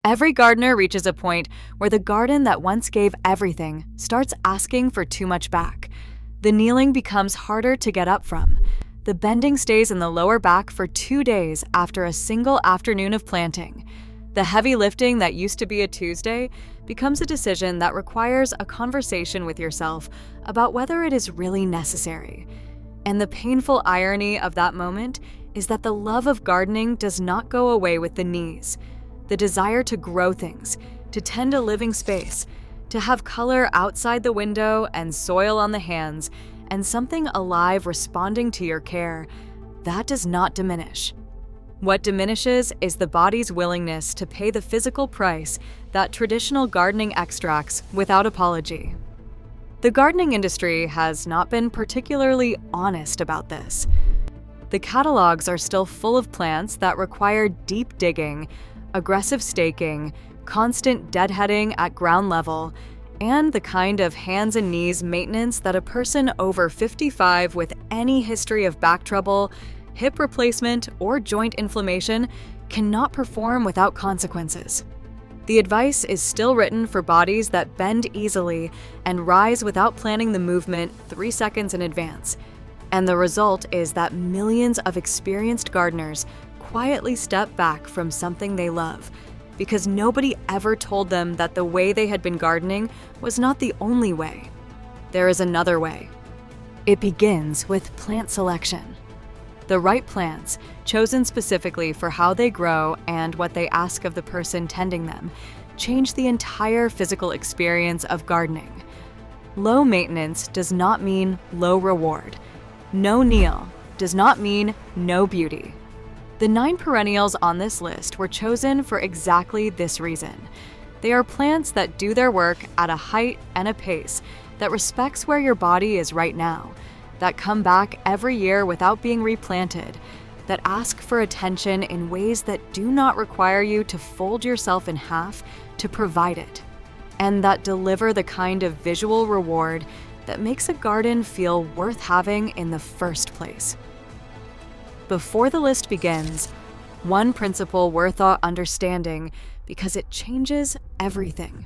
Every gardener reaches a point where the garden that once gave everything starts asking for too much back. The kneeling becomes harder to get up from. The bending stays in the lower back for 2 days after a single afternoon of planting. The heavy lifting that used to be a Tuesday becomes a decision that requires a conversation with yourself about whether it is really necessary. And the painful irony of that moment is that the love of gardening does not go away with the knees. The desire to grow things, to tend a living space, to have color outside the window and soil on the hands, and something alive responding to your care, that does not diminish. What diminishes is the body's willingness to pay the physical price that traditional gardening extracts without apology. The gardening industry has not been particularly honest about this. The catalogs are still full of plants that require deep digging, aggressive staking, constant deadheading at ground level, and the kind of hands and knees maintenance that a person over 55 with any history of back trouble, hip replacement, or joint inflammation cannot perform without consequences. The advice is still written for bodies that bend easily and rise without planning the movement 3 seconds in advance. And the result is that millions of experienced gardeners quietly step back from something they love because nobody ever told them that the way they had been gardening was not the only way. There is another way. It begins with plant selection. The right plants, chosen specifically for how they grow and what they ask of the person tending them, change the entire physical experience of gardening. Low maintenance does not mean low reward. No kneel does not mean no beauty. The 9 perennials on this list were chosen for exactly this reason. They are plants that do their work at a height and a pace that respects where your body is right now, that come back every year without being replanted, that ask for attention in ways that do not require you to fold yourself in half to provide it, and that deliver the kind of visual reward that makes a garden feel worth having in the first place. Before the list begins, one principle worth understanding because it changes everything.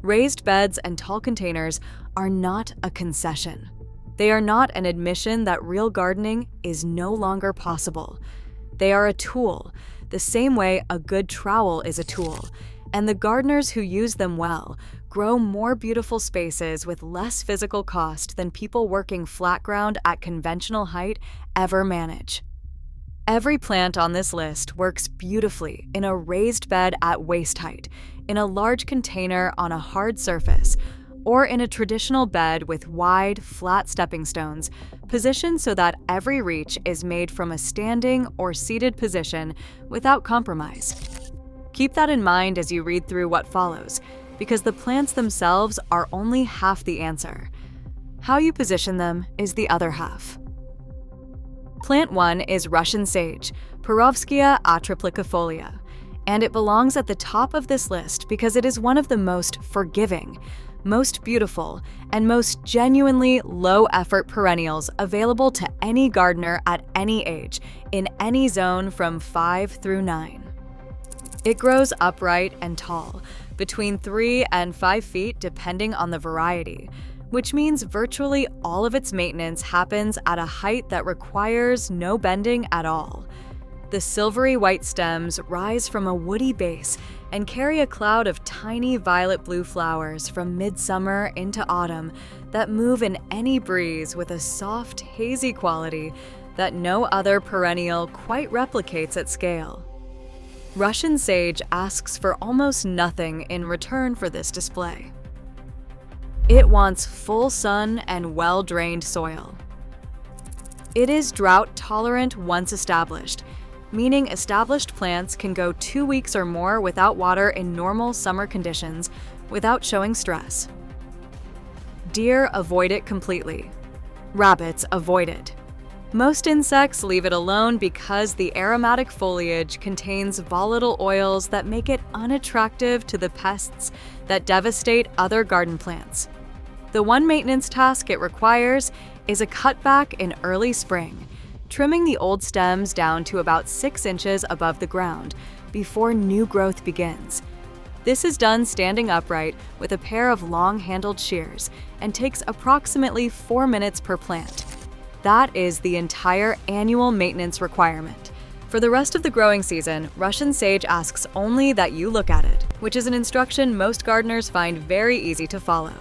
Raised beds and tall containers are not a concession. They are not an admission that real gardening is no longer possible. They are a tool, the same way a good trowel is a tool, and the gardeners who use them well grow more beautiful spaces with less physical cost than people working flat ground at conventional height ever manage. Every plant on this list works beautifully in a raised bed at waist height, in a large container on a hard surface, or in a traditional bed with wide, flat stepping stones, positioned so that every reach is made from a standing or seated position without compromise. Keep that in mind as you read through what follows, because the plants themselves are only half the answer. How you position them is the other half. Plant 1 is Russian sage, Perovskia atriplicifolia, and it belongs at the top of this list because it is one of the most forgiving, most beautiful, and most genuinely low-effort perennials available to any gardener at any age, in any zone from 5 through 9. It grows upright and tall, between 3 and 5 feet depending on the variety, which means virtually all of its maintenance happens at a height that requires no bending at all. The silvery white stems rise from a woody base and carry a cloud of tiny violet-blue flowers from midsummer into autumn that move in any breeze with a soft, hazy quality that no other perennial quite replicates at scale. Russian sage asks for almost nothing in return for this display. It wants full sun and well-drained soil. It is drought-tolerant once established, meaning established plants can go 2 weeks or more without water in normal summer conditions without showing stress. Deer avoid it completely. Rabbits avoid it. Most insects leave it alone because the aromatic foliage contains volatile oils that make it unattractive to the pests that devastate other garden plants. The one maintenance task it requires is a cutback in early spring, trimming the old stems down to about 6 inches above the ground before new growth begins. This is done standing upright with a pair of long-handled shears and takes approximately 4 minutes per plant. That is the entire annual maintenance requirement. For the rest of the growing season, Russian sage asks only that you look at it, which is an instruction most gardeners find very easy to follow.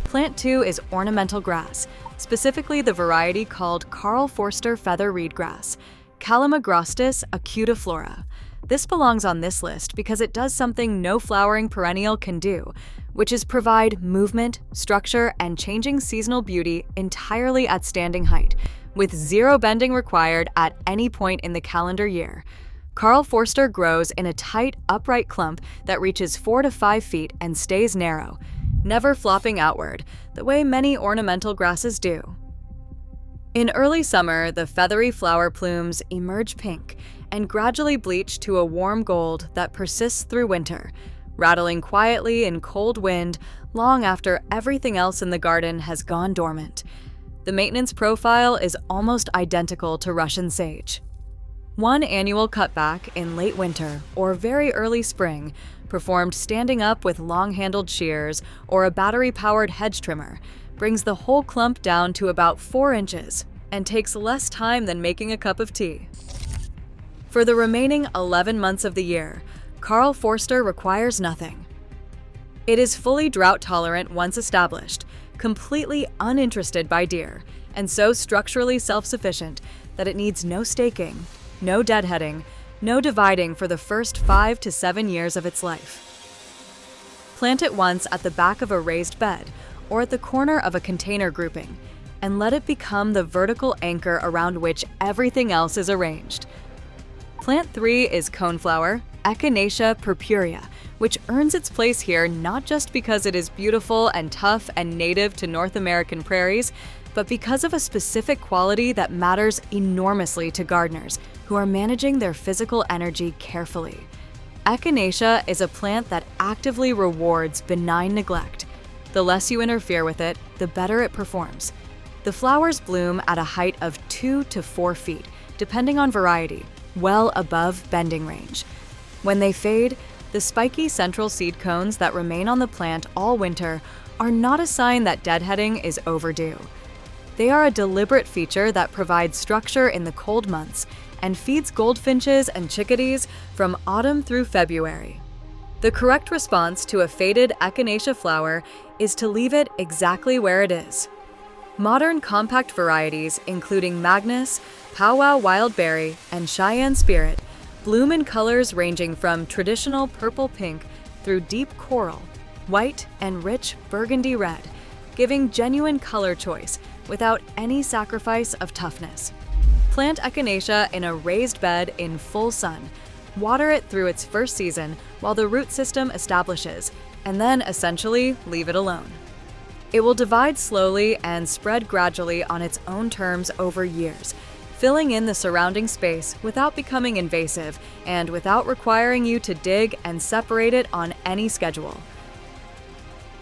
Plant 2 is ornamental grass, specifically the variety called Karl Forster feather reed grass, Calamagrostis acutiflora. This belongs on this list because it does something no flowering perennial can do, which is provide movement, structure, and changing seasonal beauty entirely at standing height, with zero bending required at any point in the calendar year. Karl Forster grows in a tight, upright clump that reaches 4 to 5 feet and stays narrow, never flopping outward, the way many ornamental grasses do. In early summer, the feathery flower plumes emerge pink and gradually bleach to a warm gold that persists through winter, rattling quietly in cold wind long after everything else in the garden has gone dormant. The maintenance profile is almost identical to Russian sage. One annual cutback in late winter or very early spring, performed standing up with long-handled shears or a battery-powered hedge trimmer, brings the whole clump down to about 4 inches and takes less time than making a cup of tea. For the remaining 11 months of the year, Karl Forster requires nothing. It is fully drought-tolerant once established, completely uninterested by deer, and so structurally self-sufficient that it needs no staking, no deadheading, no dividing for the first 5 to 7 years of its life. Plant it once at the back of a raised bed or at the corner of a container grouping, and let it become the vertical anchor around which everything else is arranged. Plant 3 is coneflower, Echinacea purpurea, which earns its place here not just because it is beautiful and tough and native to North American prairies, but because of a specific quality that matters enormously to gardeners who are managing their physical energy carefully. Echinacea is a plant that actively rewards benign neglect. The less you interfere with it, the better it performs. The flowers bloom at a height of 2 to 4 feet, depending on variety, well above bending range. When they fade, the spiky central seed cones that remain on the plant all winter are not a sign that deadheading is overdue. They are a deliberate feature that provides structure in the cold months and feeds goldfinches and chickadees from autumn through February. The correct response to a faded Echinacea flower is to leave it exactly where it is. Modern compact varieties, including Magnus, Powwow Wild Berry, and Cheyenne Spirit, bloom in colors ranging from traditional purple-pink through deep coral, white, and rich burgundy red, giving genuine color choice without any sacrifice of toughness. Plant Echinacea in a raised bed in full sun. Water it through its first season while the root system establishes, and then essentially leave it alone. It will divide slowly and spread gradually on its own terms over years, filling in the surrounding space without becoming invasive and without requiring you to dig and separate it on any schedule.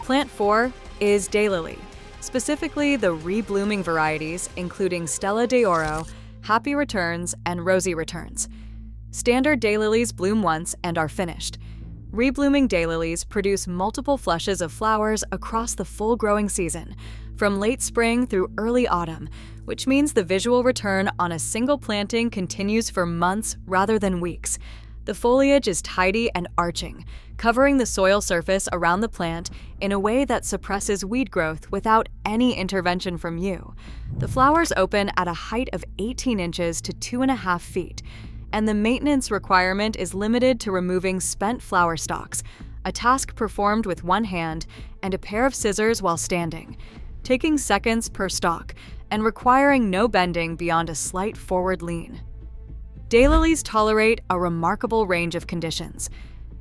Plant 4 is daylily, specifically the reblooming varieties including Stella de Oro, Happy Returns, and Rosy Returns. Standard daylilies bloom once and are finished. Reblooming daylilies produce multiple flushes of flowers across the full growing season, from late spring through early autumn, which means the visual return on a single planting continues for months rather than weeks. The foliage is tidy and arching, covering the soil surface around the plant in a way that suppresses weed growth without any intervention from you. The flowers open at a height of 18 inches to 2.5 feet, and the maintenance requirement is limited to removing spent flower stalks, a task performed with one hand and a pair of scissors while standing, taking seconds per stalk and requiring no bending beyond a slight forward lean. Daylilies tolerate a remarkable range of conditions.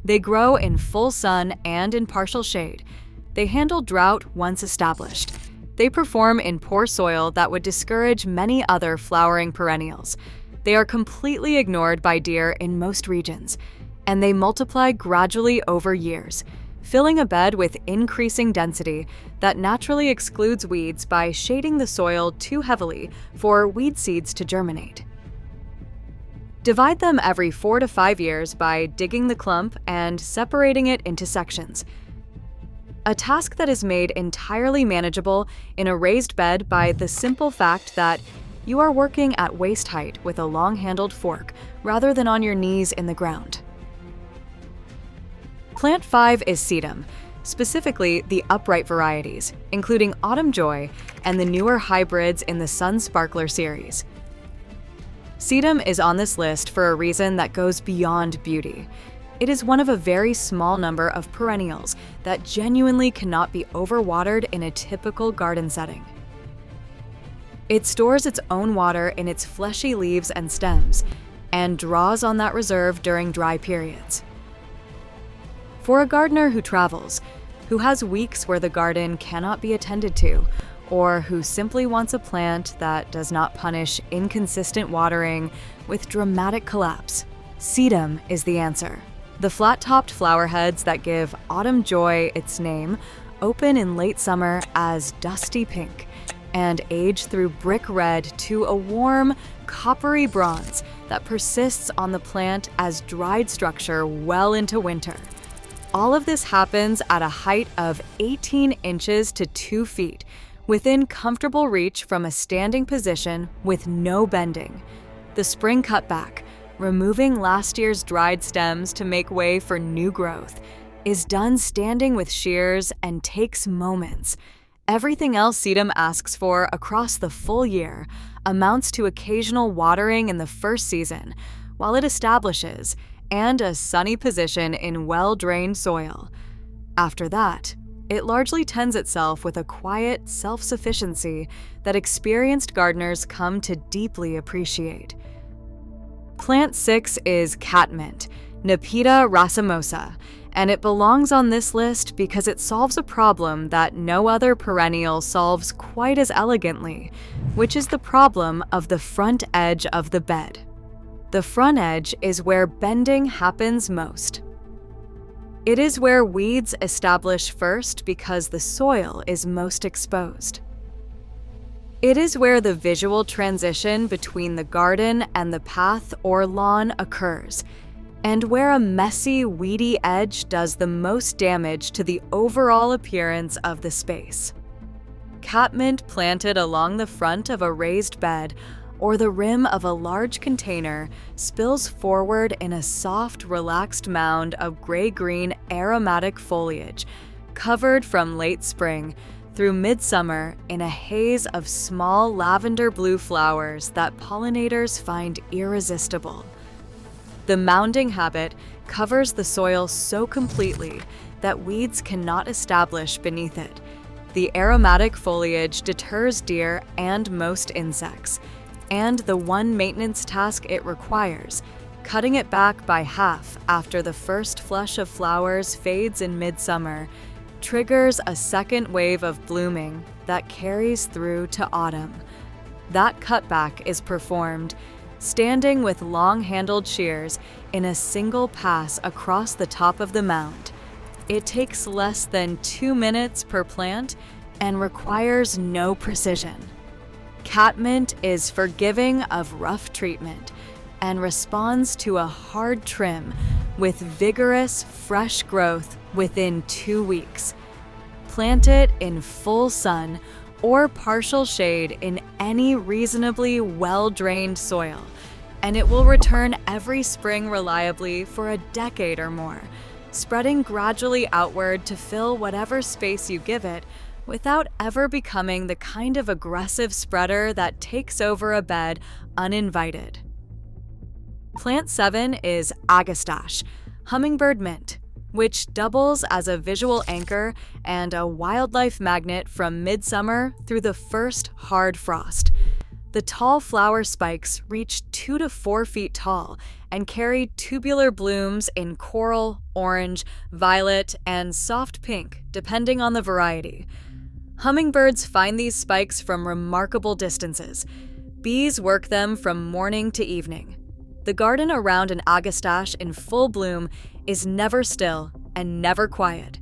They grow in full sun and in partial shade. They handle drought once established. They perform in poor soil that would discourage many other flowering perennials. They are completely ignored by deer in most regions, and they multiply gradually over years, filling a bed with increasing density that naturally excludes weeds by shading the soil too heavily for weed seeds to germinate. Divide them every 4 to 5 years by digging the clump and separating it into sections. A task that is made entirely manageable in a raised bed by the simple fact that you are working at waist height with a long-handled fork rather than on your knees in the ground. Plant 5 is sedum, specifically the upright varieties, including Autumn Joy and the newer hybrids in the Sun Sparkler series. Sedum is on this list for a reason that goes beyond beauty. It is one of a very small number of perennials that genuinely cannot be overwatered in a typical garden setting. It stores its own water in its fleshy leaves and stems, and draws on that reserve during dry periods. For a gardener who travels, who has weeks where the garden cannot be attended to, or who simply wants a plant that does not punish inconsistent watering with dramatic collapse, sedum is the answer. The flat-topped flower heads that give Autumn Joy its name open in late summer as dusty pink and age through brick red to a warm, coppery bronze that persists on the plant as dried structure well into winter. All of this happens at a height of 18 inches to 2 feet, within comfortable reach from a standing position with no bending. The spring cutback, removing last year's dried stems to make way for new growth, is done standing with shears and takes moments. Everything else sedum asks for across the full year amounts to occasional watering in the first season, while it establishes, and a sunny position in well-drained soil. After that, it largely tends itself with a quiet self-sufficiency that experienced gardeners come to deeply appreciate. Plant 6 is catmint, Nepeta racemosa, and it belongs on this list because it solves a problem that no other perennial solves quite as elegantly, which is the problem of the front edge of the bed. The front edge is where bending happens most. It is where weeds establish first because the soil is most exposed. It is where the visual transition between the garden and the path or lawn occurs, and where a messy, weedy edge does the most damage to the overall appearance of the space. Catmint planted along the front of a raised bed or the rim of a large container spills forward in a soft, relaxed mound of gray-green aromatic foliage, covered from late spring through midsummer in a haze of small lavender-blue flowers that pollinators find irresistible. The mounding habit covers the soil so completely that weeds cannot establish beneath it. The aromatic foliage deters deer and most insects, and the one maintenance task it requires, cutting it back by half after the first flush of flowers fades in midsummer, triggers a second wave of blooming that carries through to autumn. That cutback is performed, standing with long-handled shears in a single pass across the top of the mound. It takes less than 2 minutes per plant and requires no precision. Catmint is forgiving of rough treatment and responds to a hard trim with vigorous, fresh growth within 2 weeks. Plant it in full sun or partial shade in any reasonably well-drained soil, and it will return every spring reliably for a decade or more, spreading gradually outward to fill whatever space you give it without ever becoming the kind of aggressive spreader that takes over a bed uninvited. Plant 7 is agastache, hummingbird mint, which doubles as a visual anchor and a wildlife magnet from midsummer through the first hard frost. The tall flower spikes reach 2 to 4 feet tall and carry tubular blooms in coral, orange, violet, and soft pink, depending on the variety. Hummingbirds find these spikes from remarkable distances. Bees work them from morning to evening. The garden around an agastache in full bloom is never still and never quiet.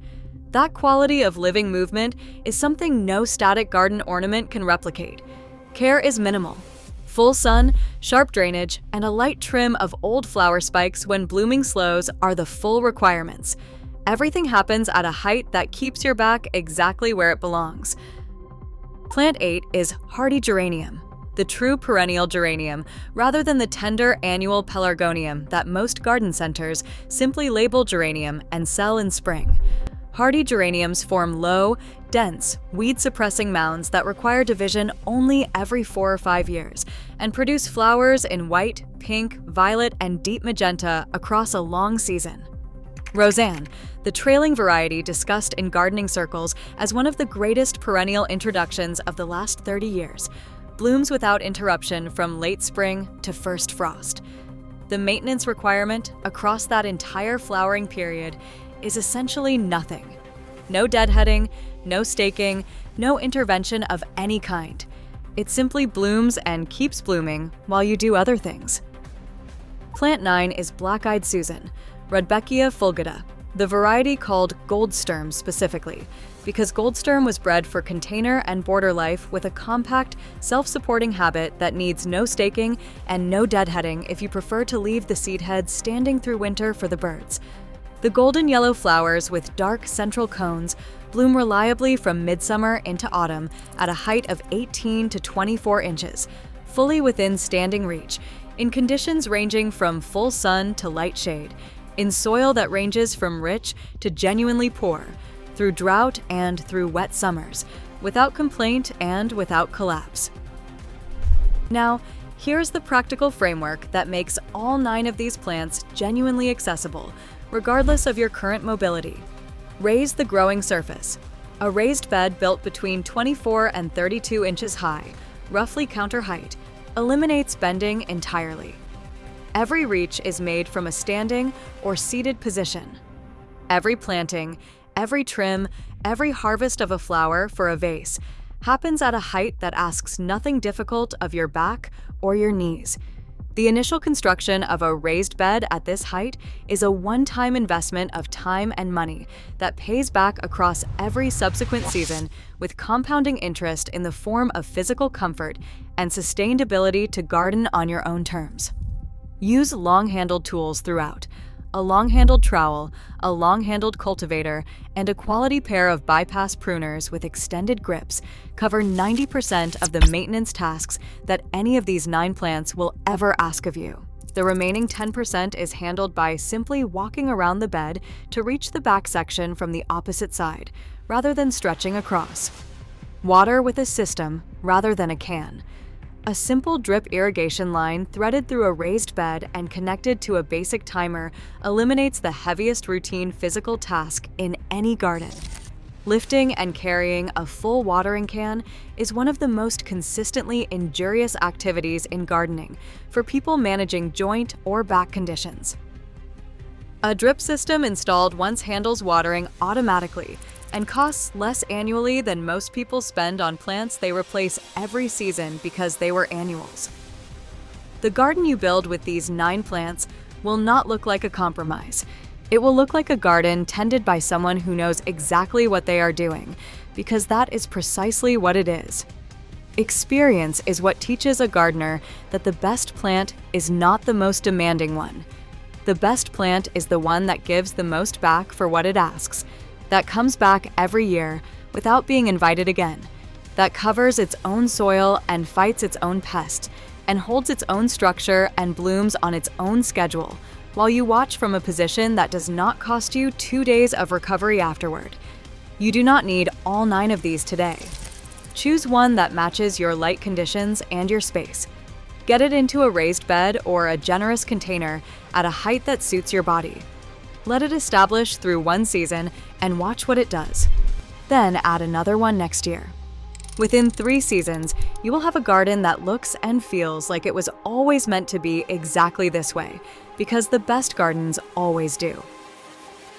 That quality of living movement is something no static garden ornament can replicate. Care is minimal. Full sun, sharp drainage, and a light trim of old flower spikes when blooming slows are the full requirements. Everything happens at a height that keeps your back exactly where it belongs. Plant 8 is hardy geranium, the true perennial geranium, rather than the tender annual pelargonium that most garden centers simply label geranium and sell in spring. Hardy geraniums form low, dense, weed-suppressing mounds that require division only every 4 or 5 years and produce flowers in white, pink, violet, and deep magenta across a long season. Roseanne, the trailing variety discussed in gardening circles as one of the greatest perennial introductions of the last 30 years, blooms without interruption from late spring to first frost. The maintenance requirement across that entire flowering period is essentially nothing. No deadheading, no staking, no intervention of any kind. It simply blooms and keeps blooming while you do other things. Plant 9 is Black-Eyed Susan, Rudbeckia fulgida, the variety called Goldsturm specifically, because Goldsturm was bred for container and border life with a compact, self-supporting habit that needs no staking and no deadheading if you prefer to leave the seed heads standing through winter for the birds. The golden yellow flowers with dark central cones bloom reliably from midsummer into autumn at a height of 18 to 24 inches, fully within standing reach, in conditions ranging from full sun to light shade, in soil that ranges from rich to genuinely poor, through drought and through wet summers, without complaint and without collapse. Now, here's the practical framework that makes all 9 of these plants genuinely accessible, regardless of your current mobility. Raise the growing surface. A raised bed built between 24 and 32 inches high, roughly counter height, eliminates bending entirely. Every reach is made from a standing or seated position. Every planting, every trim, every harvest of a flower for a vase happens at a height that asks nothing difficult of your back or your knees. The initial construction of a raised bed at this height is a one-time investment of time and money that pays back across every subsequent season with compounding interest in the form of physical comfort and sustained ability to garden on your own terms. Use long-handled tools throughout. A long-handled trowel, a long-handled cultivator, and a quality pair of bypass pruners with extended grips cover 90% of the maintenance tasks that any of these 9 plants will ever ask of you. The remaining 10% is handled by simply walking around the bed to reach the back section from the opposite side, rather than stretching across. Water with a system rather than a can. A simple drip irrigation line threaded through a raised bed and connected to a basic timer eliminates the heaviest routine physical task in any garden. Lifting and carrying a full watering can is one of the most consistently injurious activities in gardening for people managing joint or back conditions. A drip system installed once handles watering automatically and costs less annually than most people spend on plants they replace every season because they were annuals. The garden you build with these 9 plants will not look like a compromise. It will look like a garden tended by someone who knows exactly what they are doing, because that is precisely what it is. Experience is what teaches a gardener that the best plant is not the most demanding one. The best plant is the one that gives the most back for what it asks, that comes back every year without being invited again, that covers its own soil and fights its own pests, and holds its own structure and blooms on its own schedule, while you watch from a position that does not cost you 2 days of recovery afterward. You do not need all 9 of these today. Choose one that matches your light conditions and your space. Get it into a raised bed or a generous container at a height that suits your body. Let it establish through one season and watch what it does. Then add another one next year. Within 3 seasons, you will have a garden that looks and feels like it was always meant to be exactly this way, because the best gardens always do.